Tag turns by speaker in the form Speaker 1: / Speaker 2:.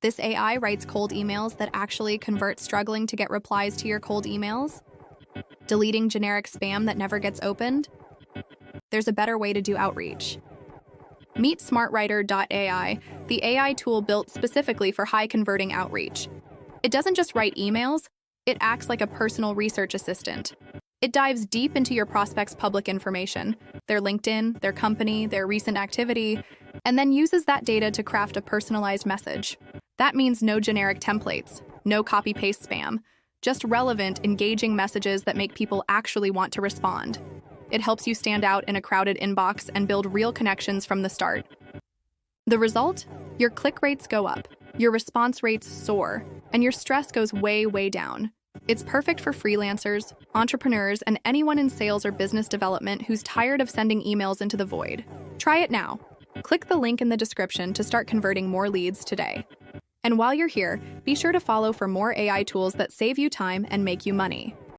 Speaker 1: This AI writes cold emails that actually convert struggling to get replies to your cold emails, deleting generic spam that never gets opened. There's a better way to do outreach. Meet SmartWriter.ai, the AI tool built specifically for high-converting outreach. It doesn't just write emails, it acts like a personal research assistant. It dives deep into your prospects' public information, their LinkedIn, their company, their recent activity, and then uses that data to craft a personalized message. That means no generic templates, no copy-paste spam, just relevant, engaging messages that make people actually want to respond. It helps you stand out in a crowded inbox and build real connections from the start. The result? Your click rates go up, your response rates soar, and your stress goes way, way down. It's perfect for freelancers, entrepreneurs, and anyone in sales or business development who's tired of sending emails into the void. Try it now. Click the link in the description to start converting more leads today. And while you're here, be sure to follow for more AI tools that save you time and make you money.